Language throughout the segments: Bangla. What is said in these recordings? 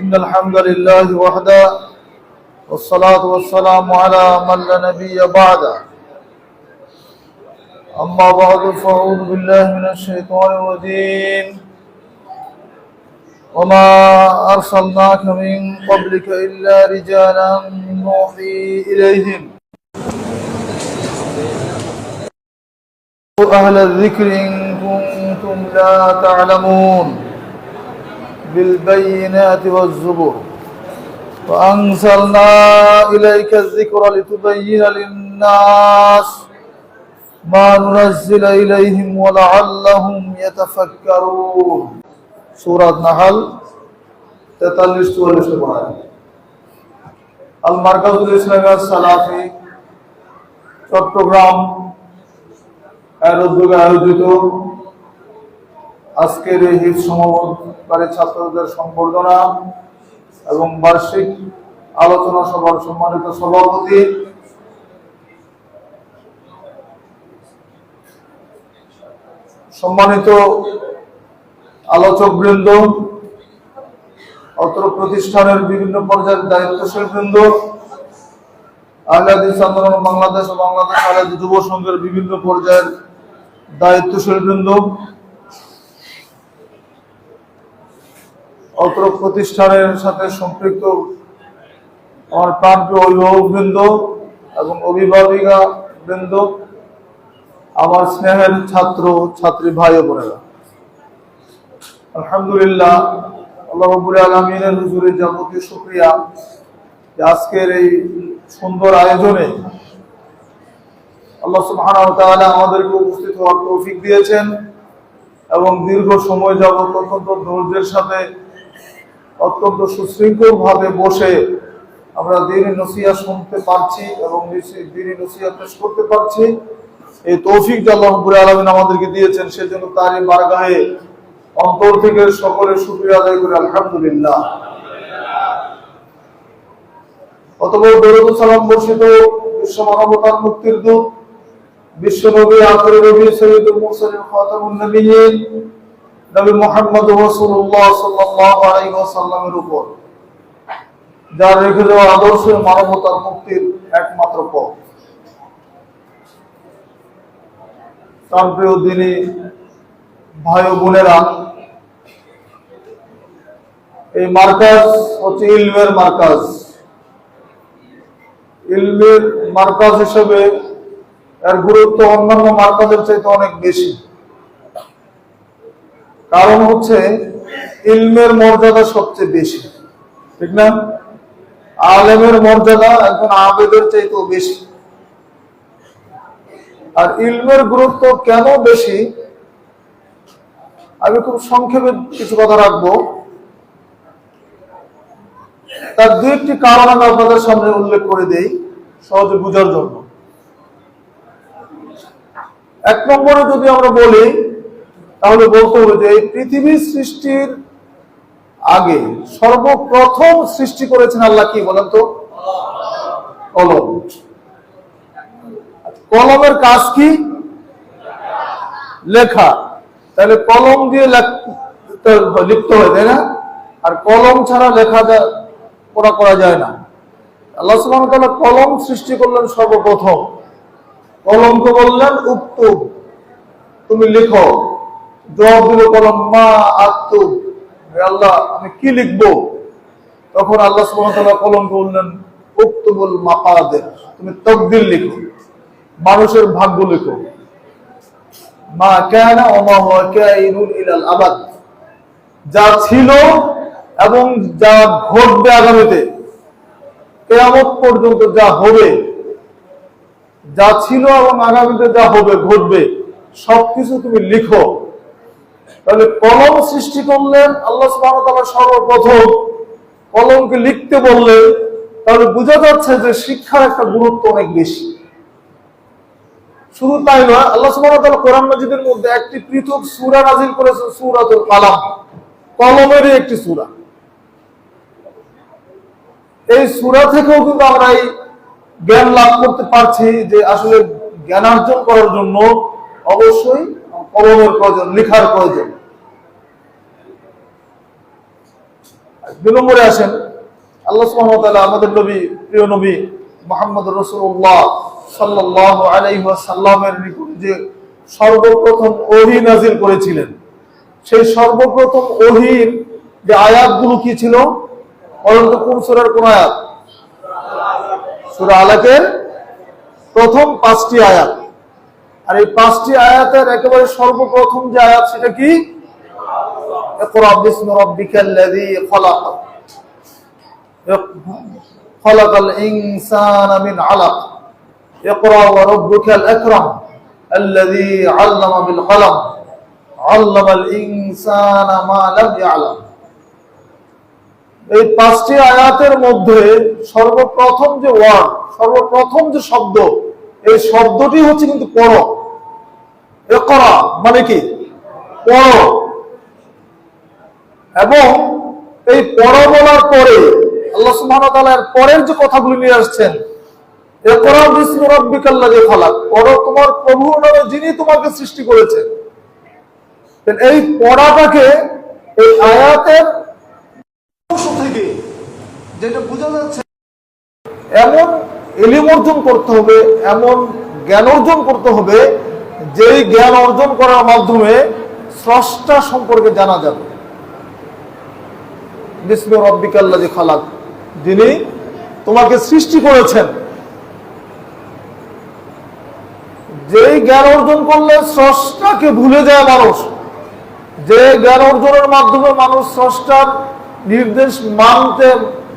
إن الحمد لله وحده والصلاة والسلام على من لا نبي بعده أما بعد فأعوذ بالله من الشيطان الرجيم وما أرسلناك من قبلك إلا رجالا نوحي إليهم أهل الذكر إن كنتم لا تعلمون بالبينات والزبر وأنزلنا إليك الذكر لتبين للناس ما ننزل إليهم ولعلهم يتفكرون سورة نحل 43-44 আল মারকাজুল ইসলামিয়া সালাফি চট্টগ্রাম এর উদ্যোগে আয়োজিত আজকের এই হিফজ সমাবর্তনকারী ছাত্রদের সংবর্ধনা এবং বার্ষিক আলোচনা সভার সম্মানিত সভাপতি সম্মানিত আলোচকবৃন্দ, অত্র প্রতিষ্ঠানের বিভিন্ন পর্যায়ের দায়িত্বশীল বৃন্দ, আহলে হাদিস আন্দোলন বাংলাদেশ ও বাংলাদেশ আহলে হাদিস যুব সংঘের বিভিন্ন পর্যায়ের দায়িত্বশীল বৃন্দ, অত্র প্রতিষ্ঠানের সাথে সম্পৃক্ত আমার প্রাণপ্রিয় অভিভাবক বৃন্দ এবং অভিভাবিকা বৃন্দ, আমার স্নেহের ছাত্র ছাত্রী ভাই ও বোনেরা, আলহামদুলিল্লাহ আল্লাহ রাব্বুল আলামিনের হুজুরে যাবতীয় শুকরিয়া যে আজকের এই সুন্দর আয়োজনে আল্লাহ সুবহানাহু ওয়া তাআলা আমাদেরকে উপস্থিত হওয়ার তৌফিক দিয়েছেন এবং দীর্ঘ সময় যাবত অত্যন্ত ধৈর্যের সাথে অত্যন্ত সুশৃঙ্খল ভাবে বসে আমরা দ্বীনি নসিহত শুনতে পারছি এবং দ্বীনি নসিহত পেশ করতে পারছি। এই তৌফিকটা আল্লাহ রাব্বুল আলামিন আমাদেরকে দিয়েছেন, সেজন্য তারই বারগাহে অন্তর থেকে সকলের শুকরিয়া আদায় করি আলহামদুলিল্লাহ। অতঃপর দরুদ ও সালাম বর্ষিত বিশ্ব মানবতার মুক্তির দূত বিশ্ব নবী আখির নবী সাইয়্যিদুল মুরসালিন খাতামুন নবিয়্যিন নবী মুহাম্মদ রাসূলুল্লাহ সাল্লাল্লাহু আলাইহি ওয়াসাল্লামের উপর যার রেখে দেওয়া আদর্শ মানবতার মুক্তির একমাত্র পথ। তার প্রিয় দ্বীনি ভাই ও বোনেরা, এই মার্কাজ হচ্ছে ইলমের মার্কাজ। ইলমের মার্কাজ হিসেবে এর গুরুত্ব অন্যান্য মার্কাজের চাইতে অনেক বেশি। কারণ হচ্ছে ইলমের মর্যাদা সবচেয়ে বেশি, ঠিক না? আলেমের মর্যাদা একজন আবেদের চাইতেও বেশি। আর ইলমের গুরুত্ব কেন বেশি, আমি খুব সংক্ষেপে কিছু কথা রাখবো। তার দুই একটি কারণ আমি আপনাদের সামনে উল্লেখ করে দেই সহজে বোঝার জন্য। এক নম্বরে যদি আমরা বলি তাহলে বলতে হবে যে এই পৃথিবীর সৃষ্টির আগে সর্বপ্রথম সৃষ্টি করেছেন আল্লাহ, কি বলেন তো? কলম। কলমের কাজ কি? লেখা। তাহলে কলম দিয়ে লিখতে হয়, তাই না? আর কলম ছাড়া লেখা পড়া করা যায় না। আল্লাহ সুবহানাহু ওয়া তাআলা কলম সৃষ্টি করলেন সর্বপ্রথম। কলমকে বললেন উক্তুব, তুমি লিখো। জবাব দিল কলম মা আক্তুব, আল্লাহ আমি কি লিখবো? তখন আল্লাহ সুবহানাহু ওয়া তাআলা কলমকে বললেন উক্তুবুল মাকাদির, তুমি তাকদীর লিখো, মানুষের ভাগ্য লিখো। মা কানা ওয়া মা হুয়া কাইনুন ইলাল আবাদ, যা ছিল এবং যা ঘটবে আগামীতে, কিয়ামত পর্যন্ত যা হবে, যা ছিল এবং আগামীতে যা হবে ঘটবে সবকিছু তুমি লিখো। তাহলে কলম সৃষ্টি করলেন আল্লাহ সুবহানাহু ওয়া তাআলা সর্বপ্রথম, কলমকে লিখতে বললেন। তাহলে বোঝা যাচ্ছে যে শিক্ষার একটা গুরুত্ব অনেক বেশি। শুধু তাই নয়, আল্লাহ সুবহানাহু ওয়া তাআলা কোরআন মাজিদের মধ্যে একটি পৃথক সূরা নাযিল করেছেন, সূরাতুল কালাম, কলমেরই একটি সূরা। এই সূরা থেকেও কিন্তু আমরা এই জ্ঞান লাভ করতে পারছি যে আসলে জ্ঞানার্জন করার জন্য অবশ্যই কলমের প্রয়োজন, লেখার প্রয়োজন। 2 নম্বরে আসেন, আল্লাহ সুবহানাহু ওয়া তাআলা আমাদের নবী, প্রিয় নবী মুহাম্মদ রাসূলুল্লাহ সাল্লাল্লাহু আলাইহি ওয়াসাল্লামের নিকট যে সর্বপ্রথম ওহী নাযিল করেছিলেন, সেই সর্বপ্রথম ওহীর যে আয়াতগুলো কি ছিল? অনন্ত কোন সূরার কোন আয়াত? সূরা আলাকের প্রথম 5টি আয়াত। আর এই 5টি আয়াতের একেবারে সর্বপ্রথম যে আয়াত সেটা কি? ইকরা বিসমি রাব্বিকাল্লাযী খলাক, খলাকাল ইনসানা মিন আলাক, ইকরা ওয়া রাব্বুকাল আকরাম আল্লাযী আল্লামা বিল কলম আল্লামাল ইনসানা মা লাম ইয়ালাম। এই 5টি আয়াতের মধ্যে সর্বপ্রথম যে ওয়ার্ড, সর্বপ্রথম যে শব্দ, এই শব্দটি হচ্ছে কিন্তু পড়ো। ইকরা মানে কি? পড়ো। এবং এই পড়ো বলার পরে আল্লাহ সুবহানাহু ওয়া তাআলা এর পরের যে কথাগুলো নিয়ে আসছেন, ইকরা বিসমি রাব্বিকাল্লাযী খলাক, পড়ো তোমার প্রভুর নামে যিনি তোমাকে সৃষ্টি করেছেন। এই পড়াটাকে এই আয়াতের থেকে যেটা বোঝা যাচ্ছে, এমন ইলম অর্জন করতে হবে, এমন জ্ঞান অর্জন করতে হবে, যেই জ্ঞান অর্জন করার মাধ্যমে স্রষ্টা সম্পর্কে জানা যাবে। বিসমি রাব্বিকাল্লাযী খলাক, যিনি তোমাকে সৃষ্টি করেছেন। যেই জ্ঞান অর্জন করলে স্রষ্টাকে ভুলে যায় মানুষ, যে জ্ঞান অর্জনের মাধ্যমে মানুষ স্রষ্টার নির্দেশ মানতে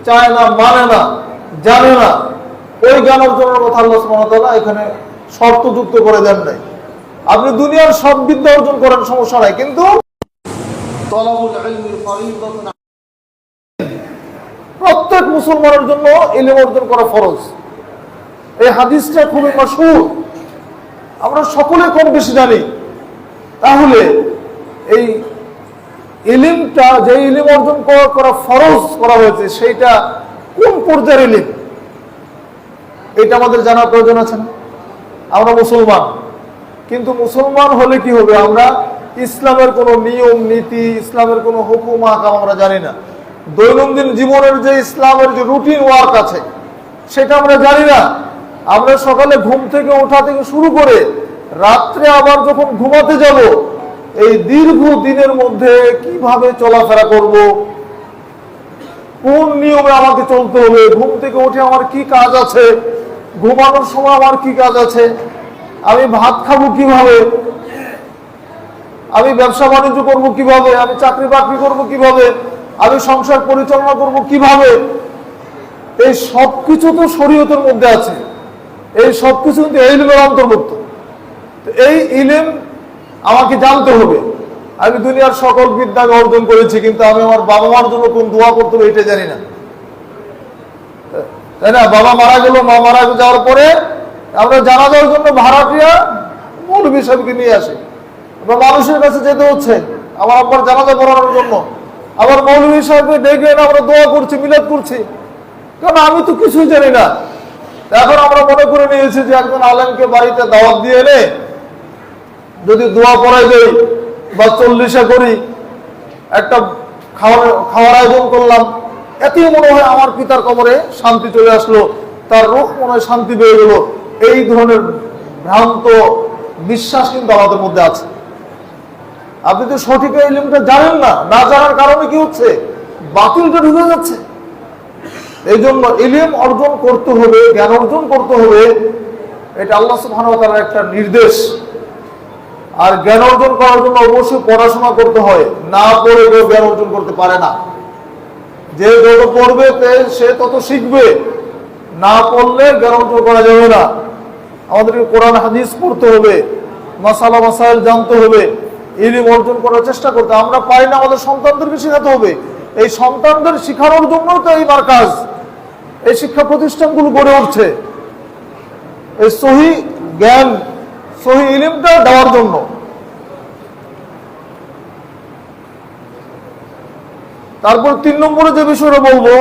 চায় না, মানে না, জানে না, ওই জ্ঞান অর্জনের কথা আল্লাহ সুবহানাহু ওয়া তাআলা এখানে শর্ত যুক্ত করে দেন নাই। আপনি দুনিয়ার সব বিদ্যা অর্জন করেন, সমস্যা নাই, কিন্তু তলাবুল ইলমি ফরিদাতুন, প্রত্যেক মুসলমানের জন্য ইলম অর্জন করা ফরজ। এই হাদিসটা খুবই মাশহুর, আমরা সকলে কম বেশি জানি। তাহলে এই ইলমটা, যে ইলম অর্জন করা ফরজ করা হয়েছে, সেইটা কোন পর্যায়ের ইলম, এটা আমাদের জানার প্রয়োজন আছে না? আমরা মুসলমান, কিন্তু মুসলমান হলে কি হবে? আমরা ইসলামের কোনো নিয়ম নীতি, ইসলামের কোনো হুকুম আহকাম আমরা জানি না। দৈনন্দিন জীবনের যে ইসলামের যে রুটিন ওয়ার্ক আছে, সেটা আমরা জানি না। আমরা সকালে ঘুম থেকে ওঠা থেকে শুরু করে রাত্রে আবার যখন ঘুমাতে যাব, এই দীর্ঘ দিনের মধ্যে কিভাবে চলাফেরা করব, কোন নিয়মে আমাকে চলতে হবে, ঘুম থেকে উঠে আমার কি কাজ আছে, ঘুমানোর সময় আমার কি কাজ আছে, আমি ভাত খাবো কিভাবে, আমি ব্যবসা বাণিজ্য করবো কিভাবে, আমি চাকরি বাকরি করবো কিভাবে, আমি সংসার পরিচালনা করব কিভাবে, এই সবকিছু তো শরীয়তের মধ্যে আছে। এই সবকিছু কিন্তু ইলমের অন্তর্ভুক্ত। এই ইলম আমাকে জানতে হবে। আমি দুনিয়ার সকল বিদ্যা অর্জন করেছি, কিন্তু আমি আমার বাবা মার জন্য কোন দোয়া করতে হবে এটা জানি না, তাই না? বাবা মারা গেল, মা মারা যাওয়ার পরে আমরা জানাজার জন্য ভাড়াটিয়া মৌলভী সাহেবকে নিয়ে আসি, বা মানুষের কাছে যেতে হচ্ছে আমার আব্বার জানাজা পড়ানোর জন্য। আবার মৌলভী সাহেবকে ডেকে এনে আমরা দোয়া করছি, মিলাদ করছি, কারণ আমি তো কিছুই জানি না। এখন আমরা মনে করে নিয়েছি যে একজন আলেমকে বাড়িতে দাওয়াত দিয়ে এনে যদি দোয়া পড়াই দেই বা 40 করি, একটা খাওয়ার আয়োজন করলাম, এতেই মনে হয় আমার পিতার কবরে শান্তি চলে আসলো, তার রূহ মনে হয় শান্তি পেয়ে গেল। এই ধরনের ভ্রান্ত বিশ্বাস কিন্তু আমাদের মধ্যে আছে। আপনি তো সঠিক ইলমটা জানেন না, না জানার কারণে কি হচ্ছে? বাতিলটা ঢুকে যাচ্ছে। এই জন্য ইলম অর্জন করতে হবে, জ্ঞান অর্জন করতে হবে, এটা আল্লাহ সুবহানাহু ওয়া তাআলার একটা নির্দেশ। আর জ্ঞান অর্জন করার জন্য অবশ্যই পড়াশোনা করতে হয়, না পড়ে কেউ জ্ঞান অর্জন করতে পারে না। যে যত পড়বে সে তত শিখবে, না পড়লে জ্ঞান অর্জন করা যাবে না। আমাদেরকে কোরআন হাদিস পড়তে হবে, মাসালা মাসাইল জানতে হবে, ইলম অর্জন করার চেষ্টা করতে। আমরা পারি না, আমাদের সন্তানদেরকে শেখাতে হবে। এই সন্তানদের শেখানোর জন্য তো এই মার্কাজ, এই শিক্ষা প্রতিষ্ঠানগুলো গড়ে উঠছে, এই সহি জ্ঞান, সহি ইলমটা দেওয়ার জন্য। তারপর 3 নম্বরে যে বিষয়টা বলবো,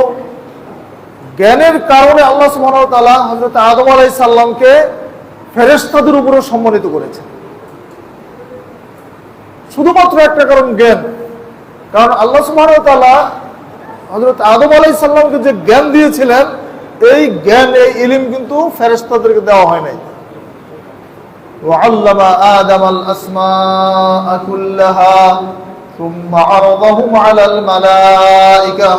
জ্ঞানের কারণে আল্লাহ সুবহানাহু ওয়া তাআলা হযরত আদম আলাইহিস সালামকে ফেরেশতাদের উপরে সম্মানিত করেছে। শুধুমাত্র একটা কারণ জ্ঞান। কারণ আল্লাহ সুবহানাহু ওয়া তাআলা হযরত আদম আলাইহিস সালামকে যে জ্ঞান দিয়েছিলেন, এই জ্ঞান, এই ইলম কিন্তু ফেরেশতাদেরকে দেওয়া হয় নাই। وعلم آدم الأسماء كلها ثم عرضهم على الملائكة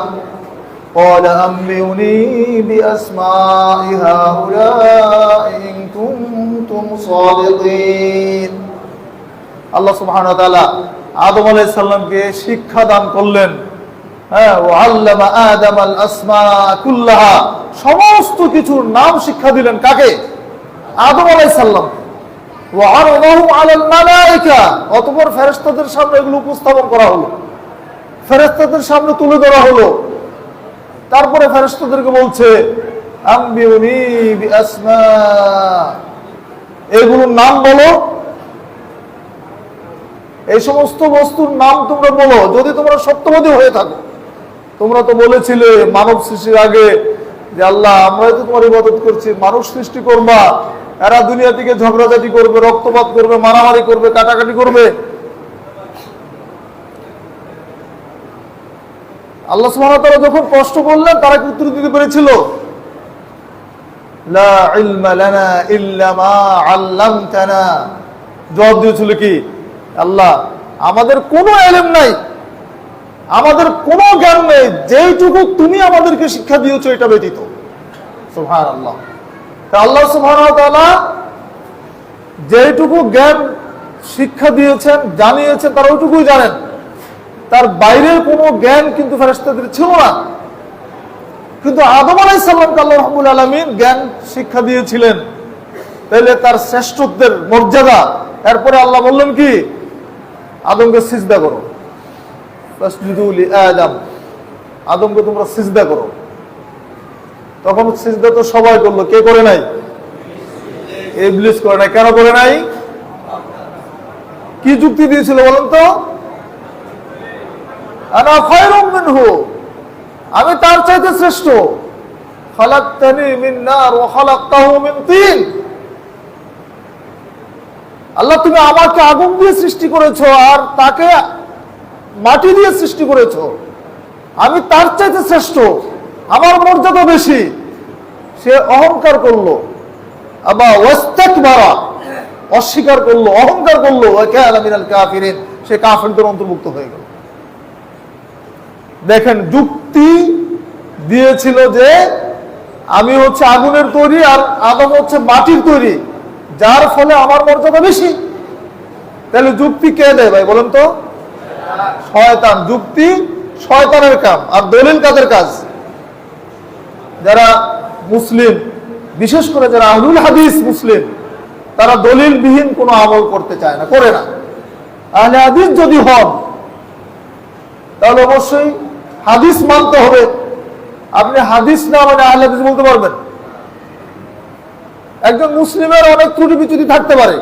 قال أنبئوني بأسماء هؤلاء إن كنتم صادقين। আল্লাহ সুবহানাহু ওয়া তাআলা আদম আলাইহিস সালামকে শিক্ষা দান করলেন। হ্যাঁ, ওয়াল্লামা আদম আল আসমা কুল্লাহা, সমস্ত কিছুর নাম শিক্ষা দিলেন কাকে? আদম আলাইহিস সালাম। ওয়া'আরাদাহু আলাল মালায়েকা, অতঃপর ফেরেশতাদের সামনে এগুলো উপস্থাপন করা হলো, ফেরেশতাদের সামনে তুলে ধরা হলো। তারপরে ফেরেশতাদেরকে বলছে আম্বিউনি বিআসমা, এগুলোর নাম বলো, এই সমস্ত বস্তুর নাম তোমরা বলো যদি তোমরা সত্যবাদী হয়ে থাকো। তোমরা তো বলেছিলে মানব সৃষ্টির আগে যে আল্লাহ আমরাই তো তোমার ইবাদত করছি, মানুষ সৃষ্টি করবা, এরা দুনিয়া থেকে ঝগড়াঝাটি করবে, রক্তপাত করবে, মারামারি করবে, কাটাকাটি করবে। আল্লাহ সুবহানাহু ওয়া তাআলা যখন প্রশ্ন করলেন, তারা কি উত্তর দিতে পেরেছিল? লা ইলমা লানা ইল্লা মা আল্লামতানা, জবাব দিয়েছিল কি? আল্লাহ আমাদের কোনো ইলম নাই, আমাদের কোনো জ্ঞান নেই, যেইটুকু তুমি আমাদেরকে শিক্ষা দিয়েছো এটা ব্যতীত। সুবহানাল্লাহ। আল্লাহ সুবহানাহু ওয়া তাআলা যেইটুকু জ্ঞান শিক্ষা দিয়েছেন, জানিয়েছেন, তারা ওইটুকুই জানেন, তার বাইরের কোনো জ্ঞান কিন্তু ফেরেশতাদের ছিল না। কিন্তু আদম আলাইহিস সালামকে আল্লাহ রাব্বুল আলামিন জ্ঞান শিক্ষা দিয়েছিলেন, তাহলে তার শ্রেষ্ঠত্বের মর্যাদা। এরপরে আল্লাহ বললেন কি? আদমকে সিজদা করো, ফাসজুদু লিআদম, আদমকে তোমরা সিজদা করো। তখন সিজদা তো সবাই করলো, কে করে নাই? ইবলিস করে নাই। কেন করে নাই? কি যুক্তি দিয়েছিল বলেন তো? আনা খায়রুম মিনহু, আমি তার চাইতে শ্রেষ্ঠ। খালাকতানি মিন নার ওয়া খালাকতাহু মিন তিন, আল্লাহ তুমি আমাকে আগুন দিয়ে সৃষ্টি করেছো আর তাকে মাটি দিয়ে সৃষ্টি করেছো, আমি তার চাইতে শ্রেষ্ঠ, আমার মর্যাদা বেশি। সে অহংকার করলো, আবা ওয়াস্তাকবারা, অস্বীকার করলো, অহংকার করলো, ওয়া কানা মিনাল কাফিরিন, সে কাফিরদের অন্তর্ভুক্ত হয়ে গেল। দেখেন, যুক্তি দিয়েছিল যে আমি হচ্ছে আগুনের তৈরি আর আদম হচ্ছে মাটির তৈরি, যার ফলে আমার মর্যাদা বেশি। তাহলে যুক্তি কে দেয় ভাই বলেন তো? শয়তান। যুক্তি শয়তানের কাম, আর দলিল কাদের কাজ? যারা মুসলিম, বিশেষ করে যারা আহলুল হাদিস মুসলিম, তারা দলিলবিহীন কোনো আমল করতে চায় না, করে না। আহলে হাদিস যদি হন তাহলে অবশ্যই হাদিস মানতে হবে। আপনি হাদিস না মানে আহলে হাদিস বলতে পারবেন? একজন মুসলিমের অনেক ত্রুটি বিচ্যুতি থাকতে পারে,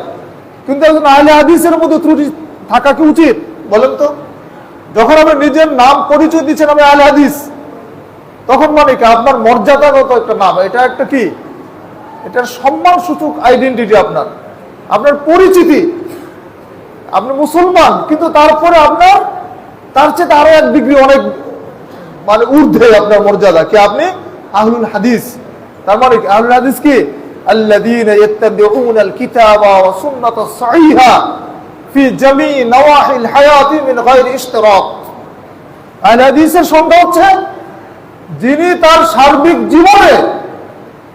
কিন্তু একজন আহলে হাদিসের মধ্যে ত্রুটি থাকা কি উচিত বলেন তো? যখন আপনি নিজের নাম পরিচয় দিচ্ছেন আমি আহলে হাদিস, তখন মানে কি আপনার মর্যাদাগত একটা নাম, এটা একটা কি, এটার সম্মান সূচক আইডেন্টিটি, আপনার আপনার পরিচিতি। আপনি মুসলমান, কিন্তু তারপরে আপনার তার চেয়ে আরো এক ডিগ্রি অনেক মানে ঊর্ধ্বে আপনার মর্যাদা, কি আপনি আহলুল হাদিস। তার মানে কি আহলুল হাদিস কি? আল্লাযীনা ইয়াত্তাবিউনাল কিতাবা ওয়া সুন্নাতা সাহিহা ফি জামি নওয়াহিল হায়াতি মিন গায়রি ইশতিরাক। আহলে হাদিসের সংজ্ঞা হচ্ছে যিনি তার সার্বিক জীবনে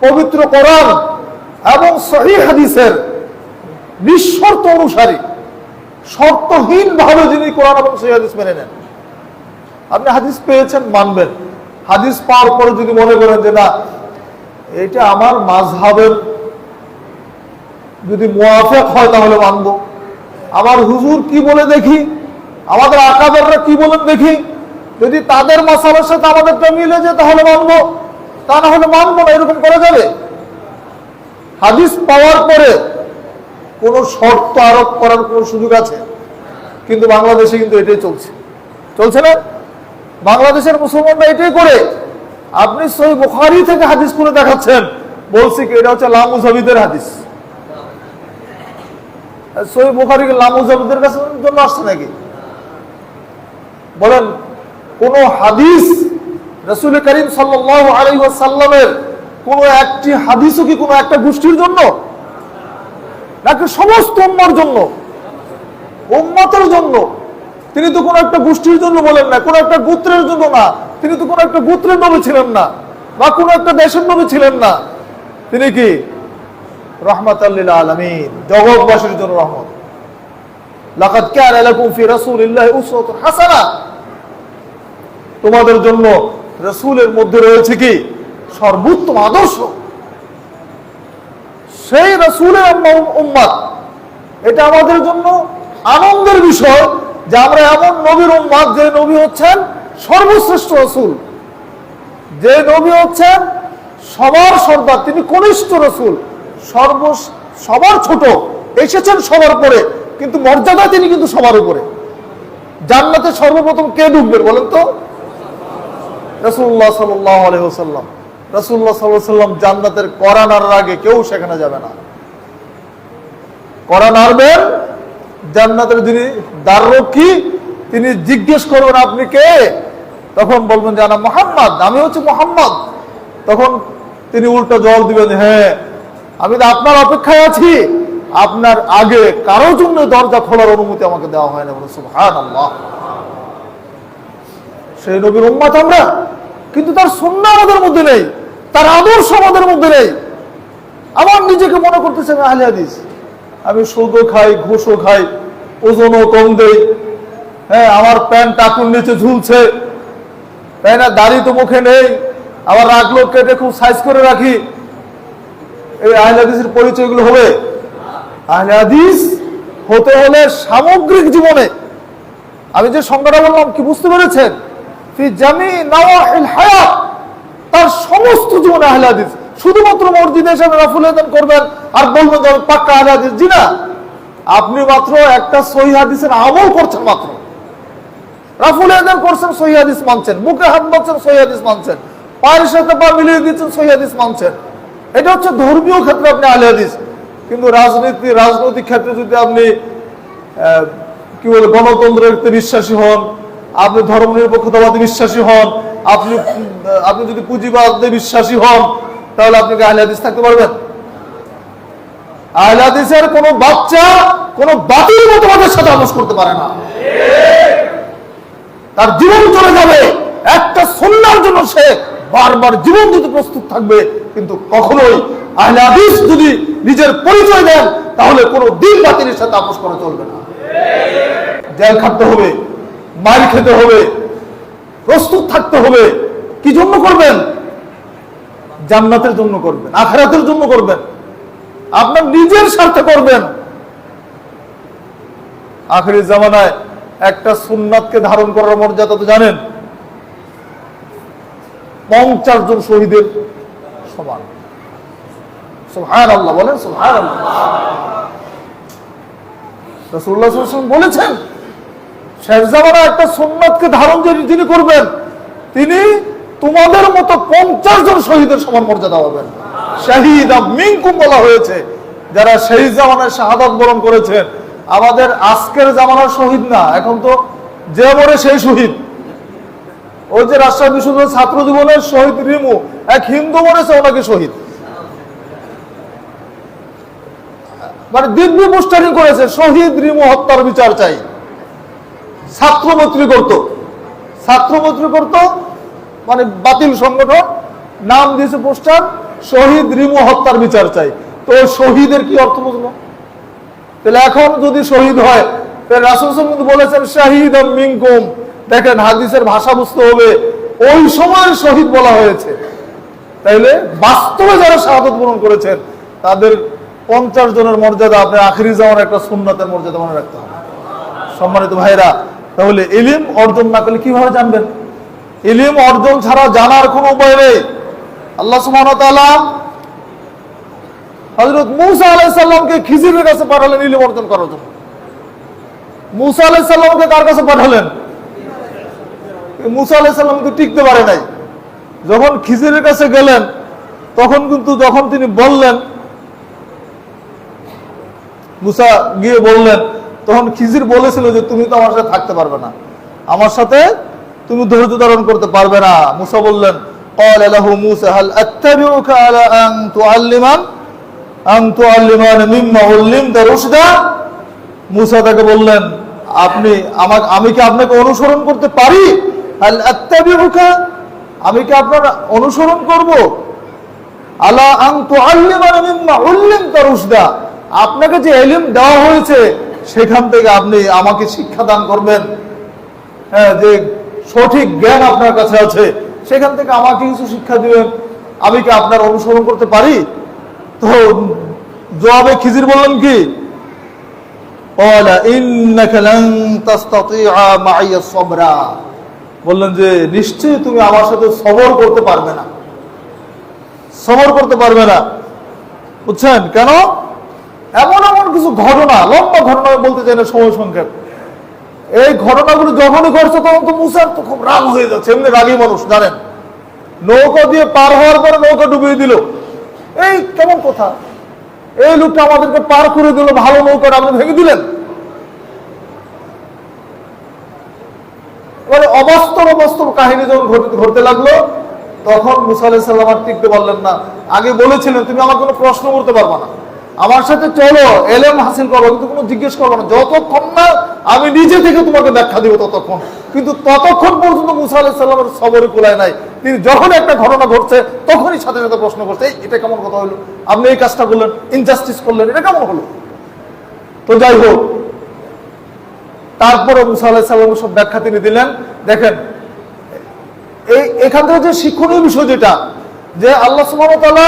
পবিত্র কোরআন এবং সহিহ হাদিসের নিঃশর্ত অনুসারী, শর্তহীন ভাবে যিনি কোরআন এবং সহিহ হাদিস মেনে নেন। আপনি হাদিস পেয়েছেন, মানবেন। হাদিস পাওয়ার পরে যদি মনে করেন যে না, এটা আমার মাযহাবের যদি মুওয়াফিক হয় তাহলে মানবো, আমার হুজুর কি বলে দেখি, আমাদের আকাবেররা কি বলেন দেখি, যদি তাদের মাসালার সাথে আমাদেরটা মিলে যায় তাহলে মানবো, তা না হলে মানবো না, এরকম করা যাবে? হাদিস পাওয়ার পরে কোনো শর্ত আরোপ করার কোনো সুযোগ আছে? কিন্তু বাংলাদেশে কিন্তু এটাই চলছে, চলছে না? বাংলাদেশের মুসলমানরা এটাই করে। আপনি সহিহ বুখারী থেকে হাদিস করে দেখাচ্ছেন, বলছি কি এটা হচ্ছে লামুজাবিদের হাদিস। সহিহ বুখারী কি লামুজাবিদের কাছে জন্য আসছে নাকি? বলেন, কোন হাদিস রাসূল করিম সাল্লাল্লাহু আলাইহি ওয়াসাল্লামের কোন একটি হাদিসও কি কোন একটা গোষ্ঠীর জন্য, নাকি সমস্ত উম্মার জন্য? উম্মতের জন্য। তিনি তো কোন একটা গোষ্ঠীর জন্য বলেন না, কোন একটা গোত্রের জন্য না। তিনি তো কোন একটা গোত্রের নবী ছিলেন না, বা কোন একটা দেশের নবী ছিলেন না। তিনি কি রাহমাতাল লিল আলামিন, জগৎবাসীর জন্য রহমত। লাকাদ কানা লাকুম ফি রাসূলিল্লাহি উসওয়াতুন হাসানাহ, তোমাদের জন্য রাসূলের মধ্যে রয়েছে কি সর্বোত্তম আদর্শ। সেই রাসূলের উম্মত, এটা আমাদের জন্য আনন্দের বিষয় যে আমরা এমন নবীর উম্মত, যে নবী হচ্ছেন সর্বশ্রেষ্ঠ রাসূল, যে নবী হচ্ছেন সবার সর্দার, তিনি কনিষ্ঠ রাসূল, সবার ছোট, এসেছেন সবার পরে, কিন্তু মর্যাদা তিনি কিন্তু সবার উপরে। জান্নাতে সর্বপ্রথম কে ঢুকবেন বলেন তো? রাসূলুল্লাহ সাল্লাল্লাহু আলাইহি ওয়াসাল্লাম। রাসূলুল্লাহ সাল্লাল্লাহু আলাইহি ওয়াসাল্লাম জান্নাতের কড়া নাড়ার আগে কেউ সেখানে যাবে না। কড়া নাড়বেন, জান্নাতের যিনি দ্বাররক্ষী, তিনি জিজ্ঞেস করবেন আপনি কে? তখন বলবেন যে আনা মুহাম্মদ, আমি হচ্ছে মুহাম্মদ। তখন তিনি উল্টো জবাব দিবেন, হ্যাঁ আমি তো আপনার অপেক্ষায় আছি, আপনার আগে কারোর জন্য দরজা খোলার অনুমতি আমাকে দেওয়া হয় না। বলে সুবহানাল্লাহ। সেই নবীর উম্মত আমরা, কিন্তু তার সুন্নাহ আমাদের মধ্যে নেই, তার আদর্শ আমাদের মধ্যে নেই। আমার নিজেকে মনে করতেছে আমি আহলে হাদিস, আমি সুদও খাই, ঘুষও খাই, ওজনও কম দেই, হ্যাঁ আমার প্যান্ট টাকুর নিচে ঝুলছে, তাই না, দাড়ি তো মুখে নেই, আবার রাখলো কেটে খুব সাইজ করে রাখি। এই আহলে হাদিসের পরিচয়গুলো হবে? আহলে হাদিস হতে হলে সামগ্রিক জীবনে, আমি যে সংজ্ঞাটা বললাম কি বুঝতে পেরেছেন? ফি জামি নাওয়াহিল হায়াত, তার সমস্ত জীবনে আহলে হাদিস। শুধুমাত্র মসজিদে এসে রাফুল আযান করবেন আর বলবেন যে পাক্কা আহলে হাদিস, জি না। আপনি মাত্র একটা সহিহ হাদিসের আমল করছেন, মাত্র রাফুল আযান করছেন, সহিহ হাদিস মানছেন, মুখে হাত মারছেন, সহিহ হাদিস মানছেন, পায়ের সাথে পা মিলিয়ে দিচ্ছেন, সহিহ হাদিস মানছেন। এটা হচ্ছে ধর্মীয় ক্ষেত্রে আপনি আহলে হাদিস। কিন্তু রাজনৈতিক ক্ষেত্রে যদি আপনি কি বলে গণতন্ত্রের বিশ্বাসী হন, আপনি ধর্মনিরপেক্ষতাবাদী বিশ্বাসী হন, আপনি যদি পুঁজিবাদে বিশ্বাসী হন, তাহলে আপনি কি আহলে হাদিস থাকতে পারবেন? আহলে হাদিসের কোনো বাচ্চা কোনো বাতিল মতবাদের সাথে আপোষ করতে পারে না। তার জীবন চলে যাবে, একটা সুন্নাহর জন্য সে বারবার জীবন দিতে প্রস্তুত থাকবে, কিন্তু কখনোই আহলে হাদিস যদি নিজের পরিচয় দেন, তাহলে কোনো দিন বাতিলের সাথে আপোষ করা চলবে না। জেল খাটতে হবে, মার খেতে হবে, প্রস্তুত থাকতে হবে। কি জন্য করবেন? জান্নাতের জন্য করবেন, আখিরাতের জন্য করবেন, আপনার নিজের স্বার্থে করবেন। আখিরি জামানায় একটা সুন্নাতকে ধারণ করার মর্যাদা তো জানেন, 50 জন শহীদের সমান। সুবহানাল্লাহ বলেন, সুবহানাল্লাহ। রাসূলুল্লাহ সাল্লাল্লাহু আলাইহি ওয়াসাল্লাম বলেছেন, শেষ জামানায় একটা সুন্নাতকে ধারণ যিনি করবেন, তিনি তোমাদের মতো 50 জন শহীদের সমান মর্যাদা পাবেন। শাহীদা মিনকুম বলা হয়েছে, যারা সেই জামানায় শাহাদাত বরণ করেছেন। আমাদের আজকের জামানার শহীদ না, এখন তো যে মরে সেই শহীদ। ওই যে রাজশাহী বিশ্ববিদ্যালয়ের ছাত্র জীবনের শহীদ রিমু, এক হিন্দু মরেছে, ওনাকে শহীদ, মানে দিব্য পোস্টারিং করেছে, শহীদ রিমু হত্যার বিচার চাই। ছাত্রমৈত্রী করত, মানে বাতিল সংগঠন, নাম দিয়েছে পোস্টার, শহীদ রিমু হত্যার বিচার চাই। তো শহীদের কি অর্থ বুঝলো? তাহলে এখন যদি শহীদ হয়, তাহলে রাসূল সাল্লাল্লাহু আলাইহি ওয়াসাল্লাম বলেছেন শাহীদাম মিনকুম। দেখেন হাদিসের ভাষা বুঝতে হবে, ওই সময়ের শহীদ বলা হয়েছে। তাইলে বাস্তবে যারা শাহাদাত বরণ করেছেন, তাদের 50 জনের মর্যাদা আপনি আখিরি জামানার একটা সুন্নাতের মর্যাদা মনে রাখতে হবে। সম্মানিত ভাইরা, তাহলে ইলম অর্জন না করলে কিভাবে জানবেন? ইলম অর্জন ছাড়া জানার কোনো উপায় নেই। আল্লাহ সুবহানাহু ওয়া তাআলা হযরত মূসা আলাইহিস সালামকে খিজিরের কাছে পাঠালেন ইলম অর্জন করার জন্য। মূসা আলাইহিস সালামকে কার কাছে পাঠালেন? মূসা আলাইহিস সালাম তো টিকতে পারে নাই। যখন খিজিরের কাছে গেলেন, তখন কিন্তু যখন তিনি বললেন, মূসা গিয়ে বললেন, তখন খিজির বলেছিল যে তুমি তো আমার সাথে থাকতে পারবে না, আমার সাথে তুমি ধৈর্য ধারণ করতে পারবে না। মুসা বললেন, قال له موسى هل أتبعك على أن تعلمان مما علمت رشدا। মুসা তাকে বললেন, আমি কি আপনাকে অনুসরণ করতে পারি? হাল আত্তাবিউকা, আমি কি আপনার অনুসরণ করব? আলা আন তুআল্লিমানি মিম্মা উল্লিমতা রুশদা, আপনাকে যে ইলম দেওয়া হয়েছে সেখান থেকে আপনি আমাকে শিক্ষা দান করবেন। হ্যাঁ, যে সঠিক জ্ঞান আপনার কাছে আছে সেখান থেকে আমাকে কিছু শিক্ষা দিবেন। আমি কি আপনার অনুসরণ করতে পারি? তো জবাবে খিজির বললেন কি, বললেন যে নিশ্চয়ই তুমি আমার সাথে সবর করতে পারবে না, সবর করতে পারবে না। বুঝছেন কেন? এমন এমন কিছু ঘটনা, লম্বা ঘটনা বলতে চাই না, সময় সংক্ষেপ। এই ঘটনাগুলো যখনই ঘটছে তখন তো মুসার তো খুব রাগ হয়ে যাচ্ছে। এমনি রাগী মানুষ জানেন, নৌকা দিয়ে পার হওয়ার পরে নৌকা ডুবিয়ে দিল। এই কেমন কথা, এই লোকটা আমাদেরকে পার করে দিল, ভালো নৌকাটা আপনি ভেঙে দিলেন। মানে অবাস্তব অবাস্তব কাহিনী যখন ঘটতে লাগলো তখন মুসা আলাইহিস সালাম আর টিকতে পারলেন না। আগে বলেছিলেন তুমি আমার কোনো প্রশ্ন করতে পারবা না, আমার সাথে চলো, এলেম হাসিল করবো, কিন্তু কোনো জিজ্ঞেস করবো না যতক্ষণ না আমি নিজে থেকে তোমাকে ব্যাখ্যা দিব ততক্ষণ। কিন্তু ততক্ষণ পর্যন্ত মুসা আলাইহিস সালামের সবরে কুলায় নাই। তিনি যখন একটা ঘটনা ঘটছে তখনই সাথে সাথে প্রশ্ন করছে, এটা কেমন কথা হলো, আপনি এই কাজটা করলেন, ইনজাস্টিস করলেন, এটা কেমন হলো? তো যাই হোক, তারপরে মুসা আলাইহিস সালামের সব ব্যাখ্যা তিনি দিলেন। দেখেন এখান থেকে যে শিক্ষণীয় বিষয় যেটা, যে আল্লাহ সুবহানাহু ওয়া তাআলা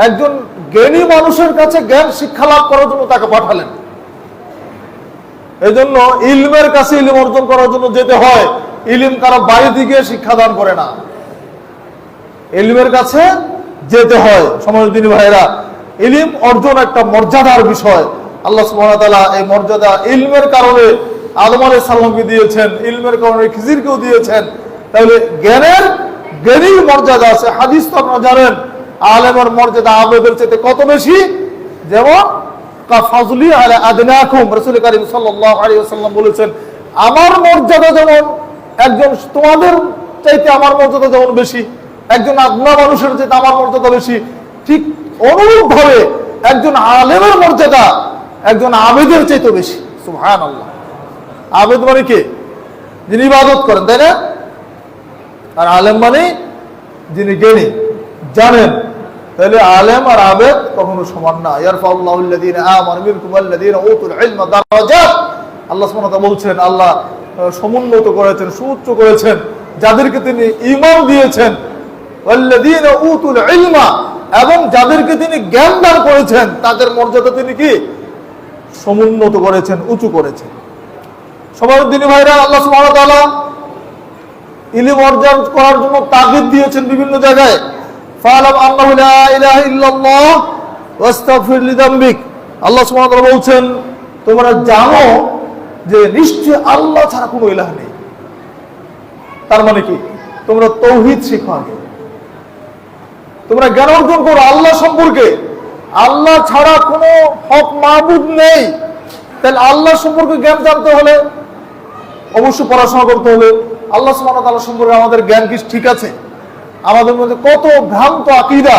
একজন জ্ঞানী মানুষের কাছে জ্ঞান শিক্ষা লাভ করার জন্য তাকে পাঠালেন। এই জন্য ইলমের কাছে ইলম অর্জন করার জন্য যেতে হয়। ইলম কারো বাড়িতে গিয়ে শিক্ষাদান করে না, ইলমের কাছে যেতে হয়। সমাজদিনী ভাইরা, ইলম অর্জন একটা মর্যাদার বিষয়। আল্লাহ সুবহানাহু ওয়া তাআলা এই মর্যাদা ইলমের কারণে আদম আলাইহিস সালামকে দিয়েছেন, ইলমের কারণে খিজিরকেও দিয়েছেন। তাহলে জ্ঞানীর মর্যাদা আছে। হাদিস তো আপনারা জানেন, আলেমের মর্যাদা আবেদের চেয়ে কত বেশি। যেমন কাফাজলি আলা আদনাকুম, রাসূল কারীম সাল্লাল্লাহু আলাইহি ওয়াসাল্লাম বলেছেন, আমার মর্যাদা যেমন একজন তোমাদের চাইতে আমার মর্যাদা যেমন বেশি, একজন আদনা মানুষের চাইতে আমার মর্যাদা বেশি, ঠিক অনুরূপভাবে একজন আলেমের মর্যাদা একজন আবেদের চাইতে বেশি। সুবহানাল্লাহ। আবেদ মানে কে? যিনি ইবাদত করেন, তাই না? আর আলেম মানে যিনি জ্ঞানী, জানেন। তাহলে আলেম আর আবেদ কখনো সমান না। ইয়ারফাউল্লাহু আল্লাযীনা আমানু মিনকুম ওয়াল্লাযীনা উতুল ইলমা দারাজাত। আল্লাহ সুবহানাহু ওয়া তাআলা বলছেন, আল্লাহ সমুন্নত করেছেন, সুউচ্চ করেছেন যাদেরকে তিনি ঈমান দিয়েছেন, ওয়াল্লাযীনা উতুল ইলমা, এবং যাদেরকে তিনি জ্ঞান দান করেছেন তাদের মর্যাদা তিনি কি সমুন্নত করেছেন, উঁচু করেছেন। সমাজদিনী ভাইরা, আল্লাহ সুবহানাহু ওয়া তাআলা ইলম অর্জন করার জন্য তাগিদ দিয়েছেন বিভিন্ন জায়গায়। ফালাম আন্নাহু লা ইলাহা ইল্লাল্লাহ ওয়াস্তাগফির লিযামবিক। আল্লাহ সুবহানাহু ওয়া তাআলা বলছেন, তোমরা জানো যে নিশ্চয় আল্লাহ ছাড়া কোনো ইলাহ নেই। তার মানে কি? তোমরা তাওহীদ শিখো আগে, তোমরা জ্ঞান অর্জন করো আল্লাহ সম্পর্কে। আল্লাহ ছাড়া কোনো হক মাবুদ নেই। তাহলে আল্লাহ সম্পর্কে জ্ঞান জানতে হলে অবশ্যই পড়াশোনা করতে হবে। আল্লাহ সুবহানাহু ওয়া তাআলা সম্পর্কে আমাদের জ্ঞান কি ঠিক আছে? আমাদের মধ্যে কত ভ্রান্ত আকীদা,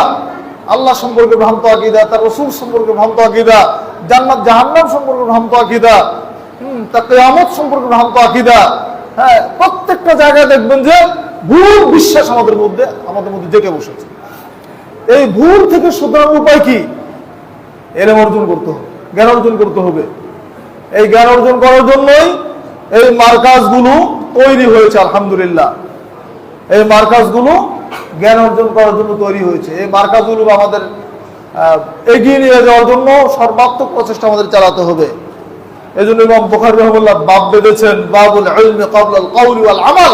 আল্লাহ সম্পর্কে ভ্রান্ত আকীদা, তার রাসূল সম্পর্কে ভ্রান্ত আকীদা, জান্নাত জাহান্নাম সম্পর্কে ভ্রান্ত আকীদা, তার কিয়ামত সম্পর্কে ভ্রান্ত আকীদা। হ্যাঁ, প্রত্যেকটা জায়গায় দেখবেন যে ভুল বিশ্বাস আমাদের মধ্যে জেগে বসেছে। এই ভুল থেকে শুধরানোর উপায় কি? ইলম অর্জন করতে হবে, জ্ঞান অর্জন করতে হবে। এই জ্ঞান অর্জন করার জন্যই এই মার্কাজগুলো তৈরি হয়েছে। আলহামদুলিল্লাহ, এই মার্কাজগুলো জ্ঞান অর্জন করার জন্য তৈরি হয়েছে। এই মার্কাজগুলো আমাদের এগিয়ে নিয়ে যাওয়ার জন্য সর্বাত্মক প্রচেষ্টা আমাদের চালাতে হবে। এই জন্য ইমাম বুখারী রাহিমাহুল্লাহ বাব বেঁধেছেন, বাবুল ইলমি ক্বাবলাল কাওলি ওয়াল আমাল।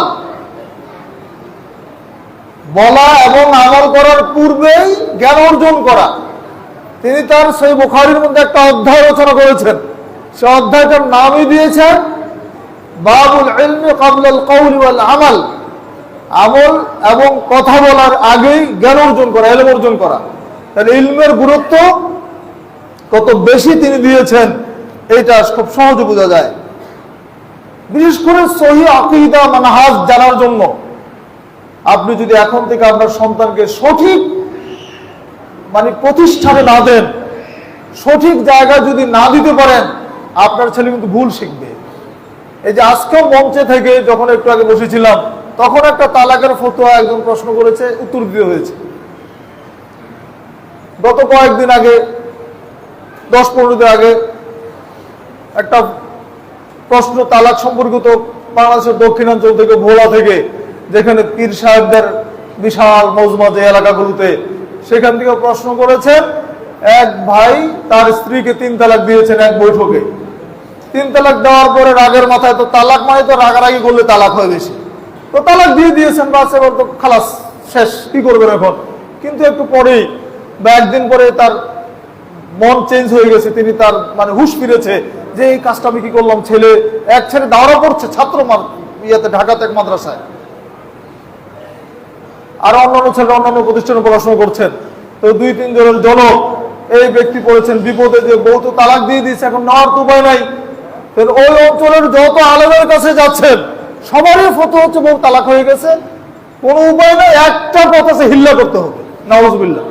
বলা এবং আমল করার পূর্বেই জ্ঞান অর্জন করা। তিনি তার সেই বুখারীর মধ্যে একটা অধ্যায় রচনা করেছেন, সে অধ্যায়টার নামই দিয়েছেন বাবুল ইলমি ক্বাবলাল কাওলি ওয়াল আমাল। আমল এবং কথা বলার আগেই জ্ঞান অর্জন করা, ইলম অর্জন করা। তাহলে ইলমের গুরুত্ব কত বেশি তিনি দিয়েছেন, এটা খুব সহজে বোঝা যায়। বিশেষ করে সহিহ আকীদা মানহাজ জানার জন্য আপনি যদি এখন থেকে আপনার সন্তানকে সঠিক প্রতিষ্ঠানে না দেন, সঠিক জায়গায় যদি না দিতে পারেন, আপনার ছেলে কিন্তু ভুল শিখবে। এই যে আজকেও মঞ্চে থেকে যখন একটু আগে বসেছিলাম, তখন একটা তালাকের ফতোয়া একজন প্রশ্ন করেছে, উত্তর দিতে হয়েছে। গত কয়েকদিন আগে, 10-15 দিন আগে একটা প্রশ্ন তালাক সম্পর্কিত বাংলাদেশের দক্ষিণাঞ্চল থেকে, ভোলা থেকে, যেখানে পীর সাহেবদের বিশাল মজমা যে এলাকাগুলোতে, সেখান থেকে প্রশ্ন করেছেন। এক ভাই তার স্ত্রীকে 3 তালাক দিয়েছেন এক বৈঠকে। 3 তালাক দেওয়ার পরে রাগের মাথায়, তো তালাক মানে তো রাগারাগি করলে তালাক হয় বেশি, তো তালাক দিয়ে দিয়েছেন, বাস এবার তো খালাস, শেষ, কি করবেন এখন। কিন্তু একটু পরেই বা একদিন পরে তার মন চেঞ্জ হয়ে গেছে, তিনি তার হুঁশ ফিরেছে যে এই কাজটা আমি কি করলাম। এক ছেলে দাওরা পড়ছে ছাত্র ঢাকাতে এক মাদ্রাসায়, আর অন্যান্য ছেলে অন্যান্য প্রতিষ্ঠানে পড়াশোনা করছেন। তো 2-3 জনের জনক এই ব্যক্তি পড়েছেন বিপদে, যে বউ তো তালাক দিয়ে দিয়েছে, এখন নেওয়ার তো উপায় নাই। ওই অঞ্চলের যত আলেমের কাছে যাচ্ছেন, সবারই ফতোয়া হচ্ছে বউ তালাক হয়ে গেছে, কোনো উপায় নাই, একটা কথা আছে, হিল্লা করতে হবে। নাউজুবিল্লাহ,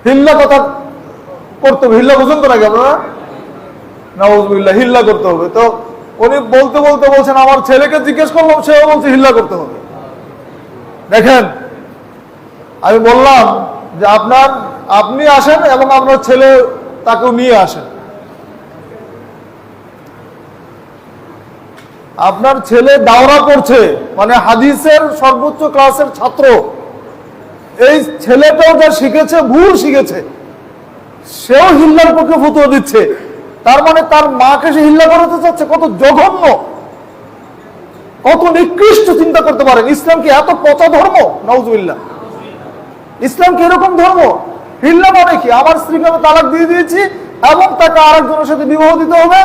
হিল্লা কথা করতে হবে। হিল্লা বুঝুন তো নাকি আপনারা? নাউজুবিল্লাহ, হিল্লা করতে হবে। তো উনি বলতে বলতে বলছেন, আমার ছেলেকে জিজ্ঞেস করলাম, সেও বলছে হিল্লা করতে হবে। দেখেন, আমি বললাম যে আপনি আসেন এবং আপনার ছেলে তাকেও নিয়ে আসেন। আপনার ছেলে দাওরা পড়ছে, হাদিসের সর্বোচ্চ ক্লাসের ছাত্র। এই ছেলেটাও যা শিখেছে, ভুল শিখেছে, সেও হিল্লার পক্ষে ফতোয়া দিচ্ছে। তার তার মাকে সে হিল্লা করাতে চাচ্ছে। কত জঘন্য, কত নিকৃষ্ট চিন্তা করতে পারেন। ইসলাম কি এত পচা ধর্ম? নাউজুবিল্লাহ, ইসলাম কি এরকম ধর্ম? হিল্লা মানে কি? আমার স্ত্রীকে আমি তালাক দিয়ে দিয়েছি এবং তাকে আরেকজনের সাথে বিবাহ দিতে হবে,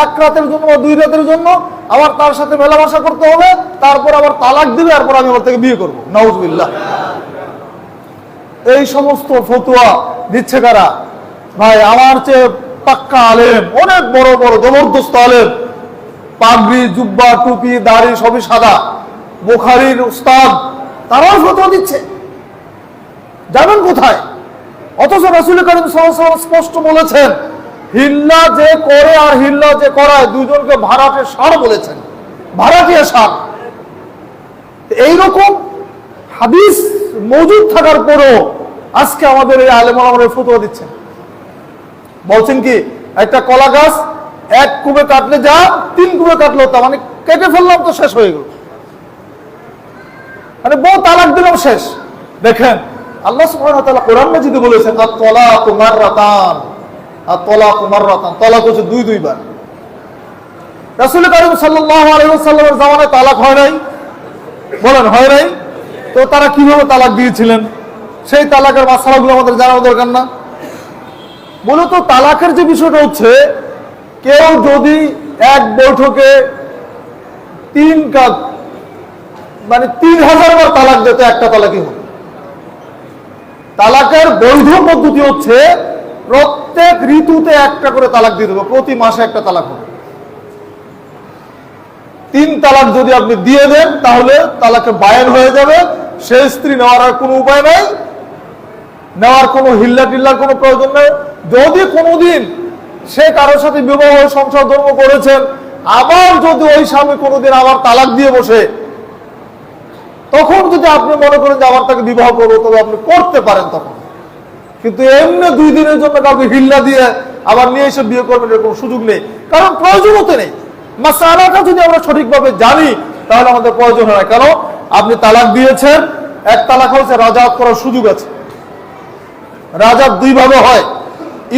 1 রাতের জন্য বা 2 রাতের জন্য, আবার তার সাথে মেলামেশা করতে হবে, তারপর আবার তালাক দিবে, তারপর আমি আবার তাকে বিয়ে করবো। নাউজুবিল্লাহ, এই সমস্ত ফতোয়া দিচ্ছে কারা? ভাই, আমার চেয়ে পাক্কা আলেম, অনেক বড় বড় জবরদস্ত আলেম, পাগড়ি, জুব্বা, টুপি, দাড়ি সবই সাদা, বুখারীর উস্তাদ, তারাও ফতোয়া দিচ্ছে। যাবেন কোথায়? অথচ রাসূল করিম সাল্লাল্লাহু আলাইহি ওয়াসাল্লাম স্পষ্ট বলেছেন, হিল্লা যে করে আর হিল্লা যে করায়, দুজনকে ভাড়াটে ষাঁড় বলেছেন। ভাড়াটিয়া ষাঁড়। এইরকম হাদিস মজুদ থাকার পরও আজকে আমাদের এই আলেম ওলামারা ফতোয়া দিচ্ছেন। বলছেন কি, একটা কলা গাছ 1 কুবে কাটলে যা, 3 কুবে কাটলো তা, কেটে ফেললাম তো শেষ হয়ে গেল, বউ তালাক দিলাম শেষ। দেখেন, আল্লাহ সুবহানাহু ওয়া তাআলা কোরআন মাজিদে বলেছেন, আত-তালাকু মাররাতান, আত-তালাকু মাররাতান, তালাক হচ্ছে 2 বার। রাসূল করিম সাল্লাল্লাহু আলাইহি ওয়াসাল্লামের জামানায় তালাক হয় নাই? বলেন, হয় নাই? তো তারা কিভাবে তালাক দিয়েছিলেন, সেই তালাকের মাসআলাগুলো আমাদের জানার দরকার না? মূলত তালাকের যে বিষয়টা হচ্ছে, কেউ যদি এক বৈঠকে 3000 বার তালাক দিত, একটা তালাকই হবে। তালাকের বৈধ পদ্ধতি হচ্ছে প্রত্যেক ঋতুতে একটা করে তালাক দিয়ে দেবো, প্রতি মাসে একটা তালাক হবে। 3 তালাক যদি আপনি দিয়ে দেন, তাহলে তালাকে বায়ান হয়ে যাবে। সে স্ত্রী নেওয়ার আর কোনো উপায় নাই, নেওয়ার কোনো হিল্লা টিল্লার কোনো প্রয়োজন নেই। যদি কোনোদিন সে কারোর সাথে বিবাহ সংসার ধর্ম করেছেন, আবার যদি ওই স্বামী কোনোদিন আবার তালাক দিয়ে বসে, তখন যদি আপনি মনে করেন যে আবার তাকে বিবাহ করবো, তবে আপনি করতে পারেন তখন। কিন্তু এমনি 2 দিনের জন্য কাউকে হিল্লা দিয়ে আবার নিয়ে এসে বিয়ে করবেন, এরকম সুযোগ নেই, কারণ প্রয়োজন হতে নেই। মাসআলাটা যদি আমরা সঠিকভাবে জানি, তাহলে আমাদের প্রয়োজন হয় না। কারণ আপনি তালাক দিয়েছেন, 1 তালাক হয়েছে, রাজাত করার সুযোগ আছে। রাজাত 2 ভাবে হয়।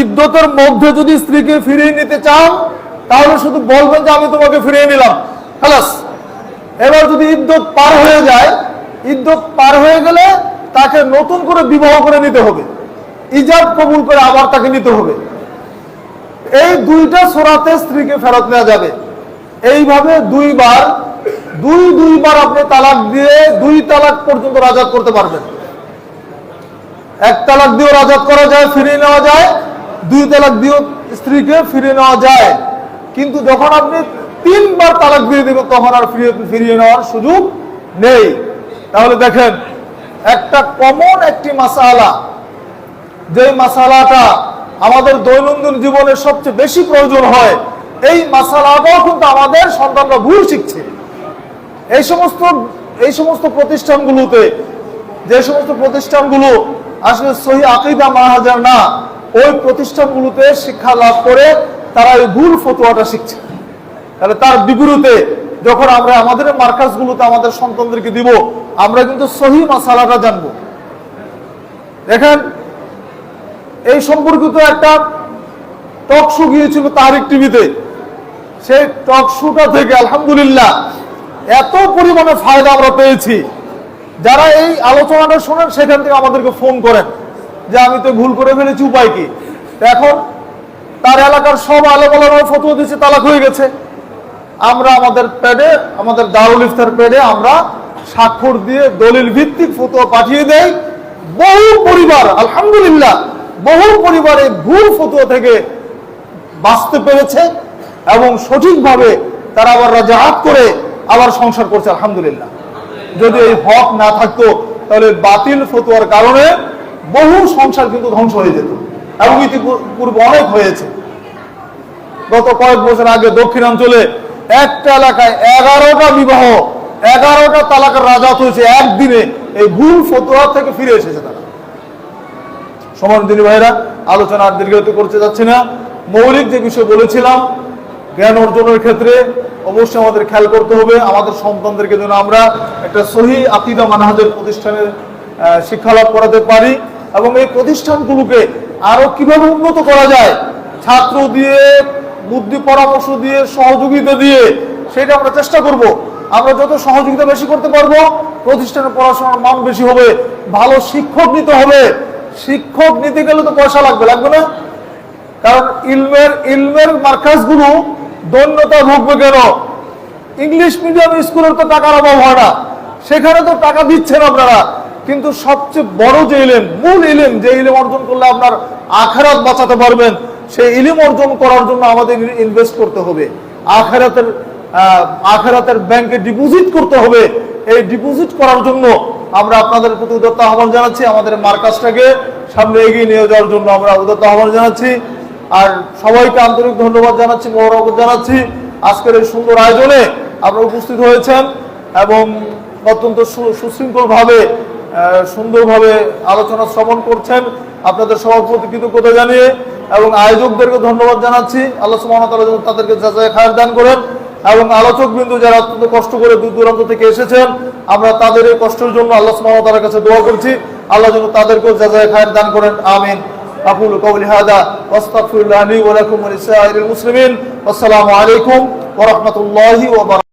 ইদ্যতের মধ্যে যদি স্ত্রীকে ফিরিয়ে নিতে চান, তাহলে শুধু বলবেন যে আমি তোমাকে ফিরিয়ে নিলাম, খালাস। এবার যদি ইদ্যত পার হয়ে যায়, ইদ্যত পার হয়ে গেলে তাকে নতুন করে বিবাহ করে নিতে হবে, ইজাব কবুল করে আবার তাকে নিতে হবে। এই 2টা সূরাতে স্ত্রীকে ফেরত নেওয়া যাবে। এইভাবে 2 বার আপনি তালাক দিয়ে 2 তালাক পর্যন্ত রাজাত করতে পারবেন। 1 তালাক দিয়েও রাজাত করা যায়, ফিরিয়ে নেওয়া যায়। 2 তালাক দিয়েও স্ত্রীকে ফিরিয়ে নেওয়া যায়। কিন্তু যখন আপনি 3 বার তালাক দিয়ে দেবেন তখন আর ফিরিয়ে নেওয়ার সুযোগ নেই। তাহলে দেখেন, একটা কমন একটি মাসালা, যে মাসালাটা আমাদের দৈনন্দিন জীবনে সবচেয়ে বেশি প্রয়োজন হয়, এই মাসালাটাও কিন্তু আমাদের সন্তানরা ভুল শিখছে। এই সমস্ত প্রতিষ্ঠানগুলোতে, যে সমস্ত প্রতিষ্ঠানগুলো আসলে সহি আকীদা মানহাজের না, ওই প্রতিষ্ঠানগুলোতে শিক্ষা লাভ করে তারা এই ভুল ফতোয়াটা শিখছে। তাহলে তার বিপরীতে যখন আমরা আমাদের মার্কাজগুলোতে আমাদের সন্তানদেরকে দিব, আমরা কিন্তু সহি মাসালাটা জানবো। দেখেন, এই সম্পর্কিত একটা টক শো গিয়েছিল তারিক টিভিতে। সেই টক শোটা থেকে আলহামদুলিল্লাহ এত পরিমাণে ফায়দা আমরা পেয়েছি। যারা এই আলোচনাটা শোনেন সেখান থেকে আমাদেরকে ফোন করেন যে আমি তো ভুল করে ফেলেছি, উপায় কি? এখন তার এলাকার সব আলেম ফতোয়া দিচ্ছে, তালাক হয়ে গেছে। আমরা আমাদের প্যাডে, আমাদের দারুল ইফতার প্যাডে আমরা স্বাক্ষর দিয়ে দলিল ভিত্তিক ফতোয়া পাঠিয়ে দেই। বহু পরিবার আলহামদুলিল্লাহ, বহু পরিবারে ভুল ফতোয়া থেকে বাঁচতে পেরেছে এবং সঠিকভাবে তারা আবার রাজাহাত করে আবার সংসার করছে আলহামদুলিল্লাহ। যদি এই হক না থাকতো তাহলে বাতিল ফতোয়ার কারণে বহু সংসার কিন্তু ধ্বংস হয়ে যেত, এবং ইতিপূর্বে অনেক হয়েছে। গত কয়েক বছর আগে দক্ষিণাঞ্চলে একটা এলাকায় 11টা বিবাহ, 11টা তালাকের রাজাত হয়েছে একদিনে, এই ভুল ফতোয়া থেকে ফিরে এসেছে তারা। সম্মানিত ভাইরা, আলোচনা আর দীর্ঘায়িত করতে যাচ্ছি না। মৌলিক যে বিষয় বলেছিলাম, জ্ঞান অর্জনের ক্ষেত্রে অবশ্যই আমাদের খেয়াল করতে হবে আমাদের সন্তানদেরকে যেন আমরা একটা সহি আকীদা মানহাজের প্রতিষ্ঠানে শিক্ষা লাভ করাতে পারি, এবং এই প্রতিষ্ঠানগুলোকে আরো কিভাবে উন্নত করা যায়, ছাত্র দিয়ে, বুদ্ধি পরামর্শ দিয়ে, সহযোগিতা দিয়ে, সেটা আমরা চেষ্টা করব। আমরা যত সহযোগিতা বেশি করতে পারবো, প্রতিষ্ঠানে পড়াশোনার মান বেশি হবে। ভালো শিক্ষক নিতে হবে। শিক্ষক নিতে গেলে তো পয়সা লাগবে না? কারণ ইলমের মার্কাজগুলো দৈন্যতা ভুগবে কেন? ইংলিশ মিডিয়াম স্কুলের তো টাকার অভাব হয় না, সেখানে তো টাকা দিচ্ছেন আপনারা। কিন্তু সবচেয়ে বড় যে ইলম, মূল ইলম, যে ইলম অর্জন করলে আপনার আখিরাত বাঁচাতে পারবেন, সেই ইলম অর্জন করার জন্য আমাদের ইনভেস্ট করতে হবে। আখিরাতের ব্যাংকে ডিপোজিট করতে হবে। এই ডিপোজিট করার জন্য আমরা আপনাদের প্রতি উদাত্ত আহ্বান জানাচ্ছি। আমাদের মার্কাজটাকে সামনে এগিয়ে নিয়ে যাওয়ার জন্য আমরা উদাত্ত আহ্বান জানাচ্ছি। আর সবাইকে আন্তরিক ধন্যবাদ জানাচ্ছি, মোবারকবাদ জানাচ্ছি। আজকের এই সুন্দর আয়োজনে আপনারা উপস্থিত হয়েছেন এবং অত্যন্ত সুশৃঙ্খলভাবে, সুন্দরভাবে আলোচনা শ্রবণ করছেন। আপনাদের সবার প্রতি কৃতজ্ঞতা জানিয়ে এবং আয়োজকদেরকে ধন্যবাদ জানাচ্ছি। আল্লাহ সুবহানাহু ওয়া তাআলা যেন তাদেরকে জাযায়ে খায়র দান করেন, এবং আলোচক বিন্দু যারা অত্যন্ত কষ্ট করে দূর দূরান্ত থেকে এসেছেন, আমরা তাদের এই কষ্টের জন্য আল্লাহ সুবহানাহু ওয়া তাআলার কাছে দোয়া করছি। আল্লাহ যেন তাদেরকেও জাযায়ে খায়র দান করেন। আমিন। আকুলু কাওলি হাযা ওয়াস্তাগফিরুল্লাহ লি ওয়া লাকুম ওয়া লিসাইরিল মুসলিমিন। আসসালামু আলাইকুম ওয়া রাহমাতুল্লাহি ওয়া বারাকাতুহু।